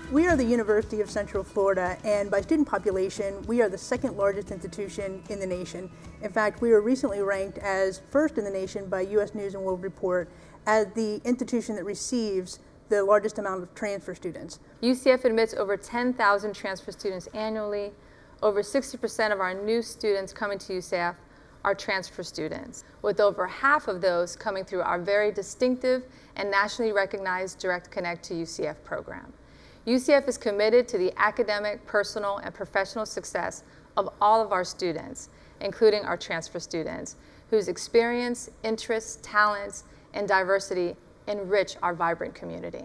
We are the University of Central Florida, and by student population, we are the second largest institution in the nation. In fact, we were recently ranked as first in the nation by U.S. News and World Report as the institution that receives the largest amount of transfer students. UCF admits over 10,000 transfer students annually. Over 60% of our new students coming to UCF are transfer students, with over half of those coming through our very distinctive and nationally recognized Direct Connect to UCF program. UCF is committed to the academic, personal, and professional success of all of our students, including our transfer students, whose experience, interests, talents, and diversity enrich our vibrant community.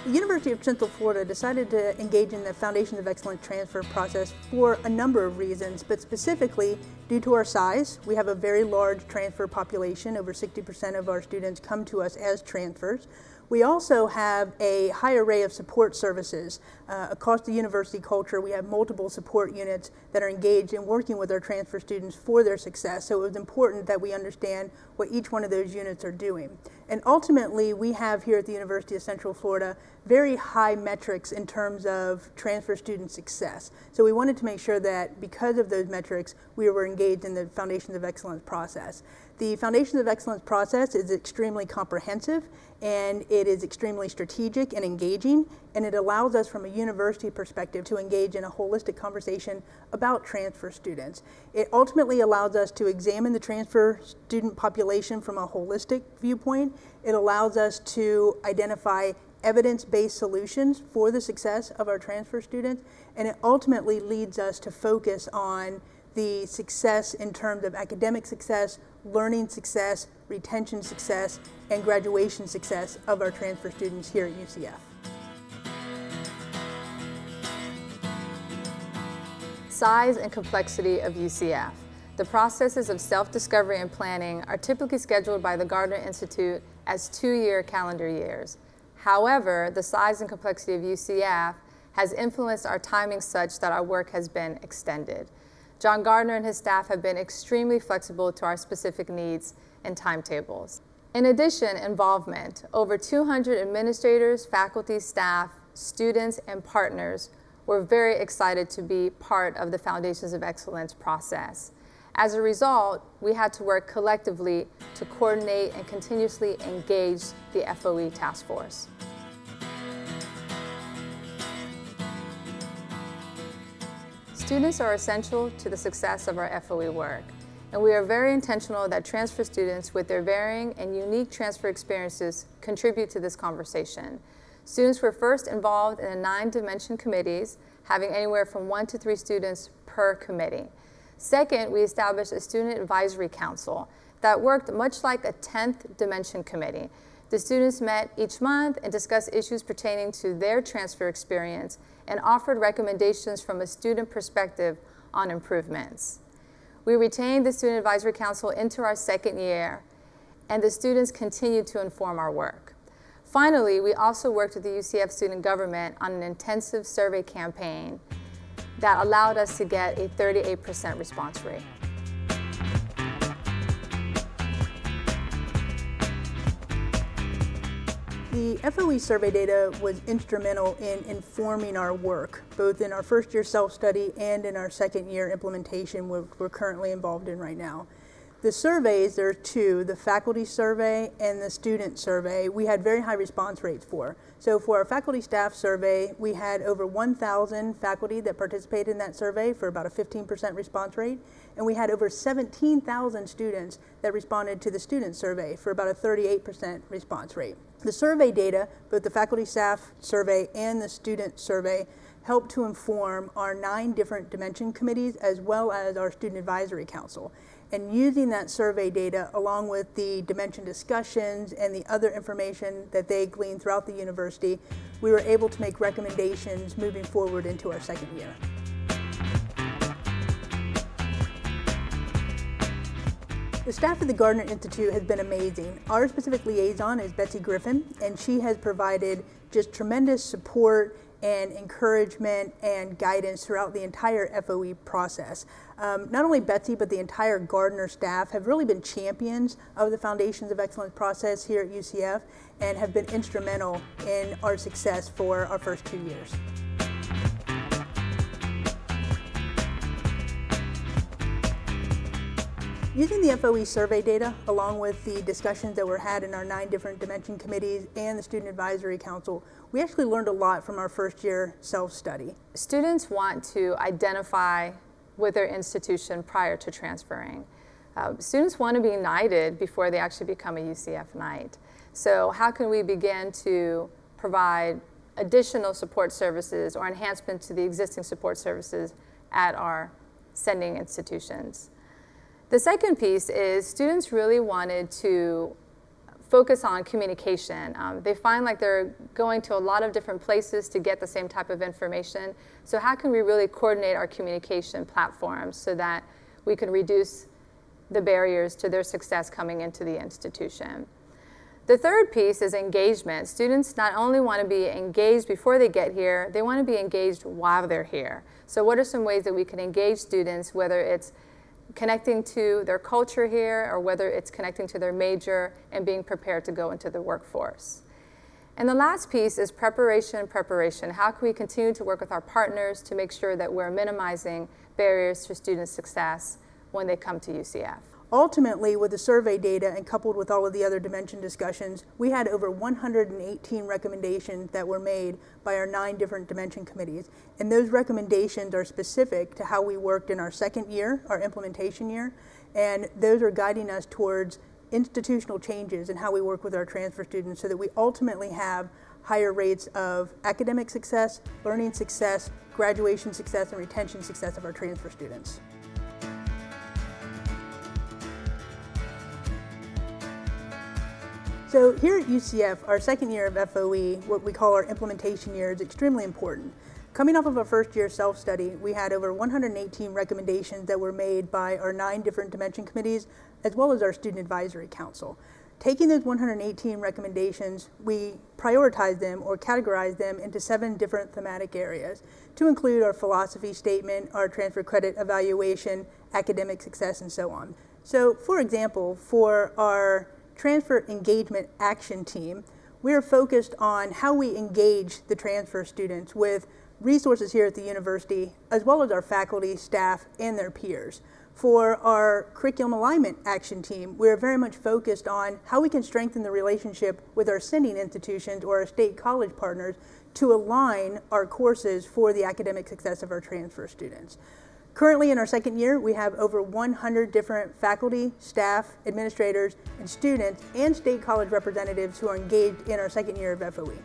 The University of Central Florida decided to engage in the Foundations of Excellence transfer process for a number of reasons, but specifically due to our size. We have a very large transfer population. Over 60% of our students come to us as transfers. We also have a high array of support services. Across the university culture, we have multiple support units that are engaged in working with our transfer students for their success. So it was important that we understand what each one of those units are doing. And ultimately, we have here at the University of Central Florida very high metrics in terms of transfer student success. So we wanted to make sure that because of those metrics, we were engaged in the Foundations of Excellence process. The Foundations of Excellence process is extremely comprehensive, and it is extremely strategic and engaging, and it allows us from a university perspective to engage in a holistic conversation about transfer students. It ultimately allows us to examine the transfer student population from a holistic viewpoint. It allows us to identify evidence-based solutions for the success of our transfer students, and it ultimately leads us to focus on the success in terms of academic success, learning success, retention success, and graduation success of our transfer students here at UCF. Size and complexity of UCF. The processes of self-discovery and planning are typically scheduled by the Gardner Institute as 2-year calendar years. However, the size and complexity of UCF has influenced our timing such that our work has been extended. John Gardner and his staff have been extremely flexible to our specific needs and timetables. In addition, involvement. Over 200 administrators, faculty, staff, students, and partners were very excited to be part of the Foundations of Excellence process. As a result, we had to work collectively to coordinate and continuously engage the FOE task force. Students are essential to the success of our FOE work, and we are very intentional that transfer students with their varying and unique transfer experiences contribute to this conversation. Students were first involved in 9-dimension committees, having anywhere from 1 to 3 students per committee. Second, we established a student advisory council that worked much like a 10th dimension committee. The students met each month and discussed issues pertaining to their transfer experience and offered recommendations from a student perspective on improvements. We retained the Student Advisory Council into our 2nd year, and the students continued to inform our work. Finally, we also worked with the UCF student government on an intensive survey campaign that allowed us to get a 38% response rate. The FOE survey data was instrumental in informing our work, both in our first-year self-study and in our second-year implementation we're currently involved in right now. The surveys, there are 2, the faculty survey and the student survey, we had very high response rates for. So for our faculty staff survey, we had over 1,000 faculty that participated in that survey for about a 15% response rate, and we had over 17,000 students that responded to the student survey for about a 38% response rate. The survey data, both the faculty staff survey and the student survey, helped to inform our 9 different dimension committees as well as our student advisory council. And using that survey data along with the dimension discussions and the other information that they gleaned throughout the university, we were able to make recommendations moving forward into our 2nd year. The staff at the Gardner Institute has been amazing. Our specific liaison is Betsy Griffin, and she has provided just tremendous support and encouragement and guidance throughout the entire FOE process. Not only Betsy, but the entire Gardner staff have really been champions of the Foundations of Excellence process here at UCF and have been instrumental in our success for our first 2 years. Using the FOE survey data, along with the discussions that were had in our 9 different dimension committees and the Student Advisory Council, we actually learned a lot from our first year self-study. Students want to identify with their institution prior to transferring. Students want to be knighted before they actually become a UCF Knight. So how can we begin to provide additional support services or enhancement to the existing support services at our sending institutions? The second piece is students really wanted to focus on communication. They find like they're going to a lot of different places to get the same type of information. So how can we really coordinate our communication platforms so that we can reduce the barriers to their success coming into the institution? The third piece is engagement. Students not only want to be engaged before they get here, they want to be engaged while they're here. So what are some ways that we can engage students, whether it's connecting to their culture here or whether it's connecting to their major and being prepared to go into the workforce? And the last piece is preparation. How can we continue to work with our partners to make sure that we're minimizing barriers to student success when they come to UCF? Ultimately, with the survey data and coupled with all of the other dimension discussions, we had over 118 recommendations that were made by our 9 different dimension committees. And those recommendations are specific to how we worked in our second year, our implementation year, and those are guiding us towards institutional changes in how we work with our transfer students so that we ultimately have higher rates of academic success, learning success, graduation success, and retention success of our transfer students. So here at UCF, our second year of FOE, what we call our implementation year, is extremely important. Coming off of our first year self-study, we had over 118 recommendations that were made by our 9 different dimension committees, as well as our Student Advisory Council. Taking those 118 recommendations, we prioritized them or categorized them into 7 different thematic areas to include our philosophy statement, our transfer credit evaluation, academic success, and so on. So for example, for our transfer engagement action team, we are focused on how we engage the transfer students with resources here at the university, as well as our faculty, staff, and their peers. For our curriculum alignment action team, we are very much focused on how we can strengthen the relationship with our sending institutions or our state college partners to align our courses for the academic success of our transfer students. Currently in our second year, we have over 100 different faculty, staff, administrators, and students, and state college representatives who are engaged in our second year of FOE.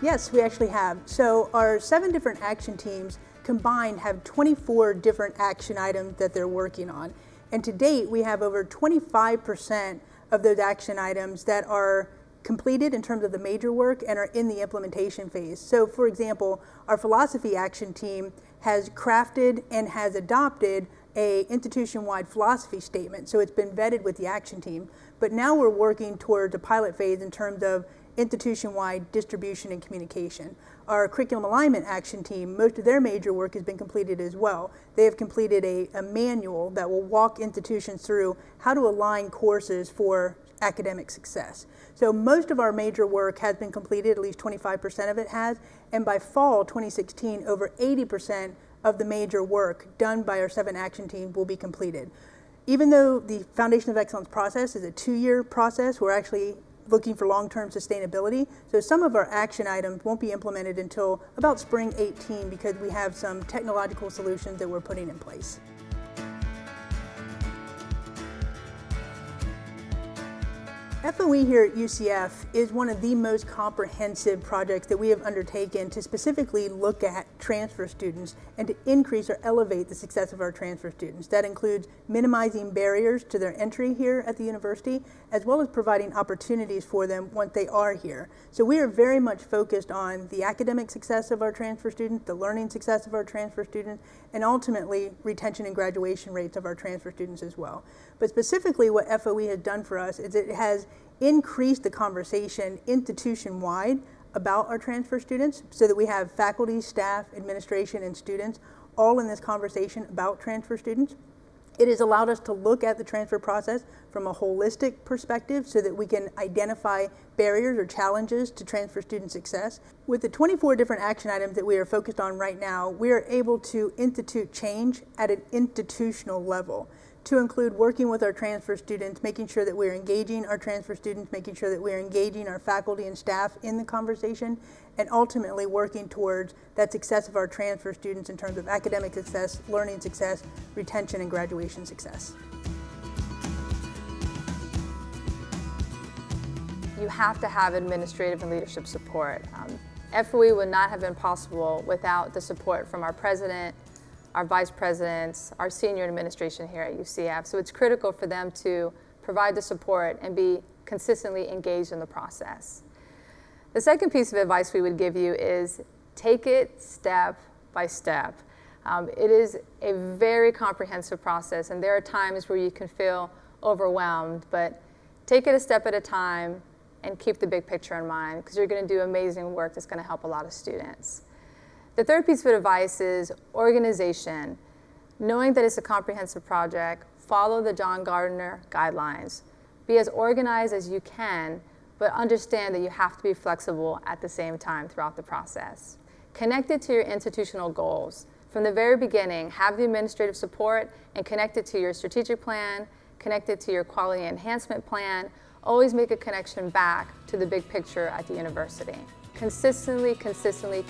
Yes, we actually have. So our 7 different action teams combined have 24 different action items that they're working on. And to date, we have over 25% of those action items that are completed in terms of the major work and are in the implementation phase. So for example, our philosophy action team has crafted and has adopted a institution-wide philosophy statement. So it's been vetted with the action team, but now we're working towards a pilot phase in terms of institution-wide distribution and communication. Our curriculum alignment action team, most of their major work has been completed as well. They have completed a manual that will walk institutions through how to align courses for academic success. So most of our major work has been completed, at least 25% of it has, and by fall 2016, over 80% of the major work done by our 7 action teams will be completed. Even though the Foundation of Excellence process is a 2-year process, we're actually looking for long-term sustainability. So some of our action items won't be implemented until about spring 18 because we have some technological solutions that we're putting in place. FOE here at UCF is one of the most comprehensive projects that we have undertaken to specifically look at transfer students and to increase or elevate the success of our transfer students. That includes minimizing barriers to their entry here at the university, as well as providing opportunities for them once they are here. So we are very much focused on the academic success of our transfer students, the learning success of our transfer students, and ultimately retention and graduation rates of our transfer students as well. But specifically what FOE has done for us is it has increase the conversation institution-wide about our transfer students so that we have faculty, staff, administration, and students all in this conversation about transfer students. It has allowed us to look at the transfer process from a holistic perspective so that we can identify barriers or challenges to transfer student success. With the 24 different action items that we are focused on right now, we are able to institute change at an institutional level to include working with our transfer students, making sure that we're engaging our transfer students, making sure that we're engaging our faculty and staff in the conversation, and ultimately working towards that success of our transfer students in terms of academic success, learning success, retention, and graduation success. You have to have administrative and leadership support. FOE would not have been possible without the support from our president, our vice presidents, our senior administration here at UCF. So it's critical for them to provide the support and be consistently engaged in the process. The second piece of advice we would give you is take it step by step. It is a very comprehensive process, and there are times where you can feel overwhelmed, but take it a step at a time and keep the big picture in mind, because you're going to do amazing work that's going to help a lot of students. The third piece of advice is organization. Knowing that it's a comprehensive project, follow the John Gardner guidelines. Be as organized as you can, but understand that you have to be flexible at the same time throughout the process. Connect it to your institutional goals. From the very beginning, have the administrative support and connect it to your strategic plan, connect it to your quality enhancement plan. Always make a connection back to the big picture at the university. Consistently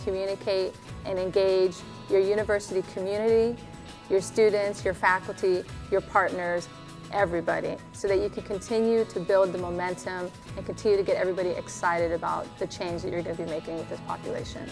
communicate and engage your university community, your students, your faculty, your partners, everybody, so that you can continue to build the momentum and continue to get everybody excited about the change that you're going to be making with this population.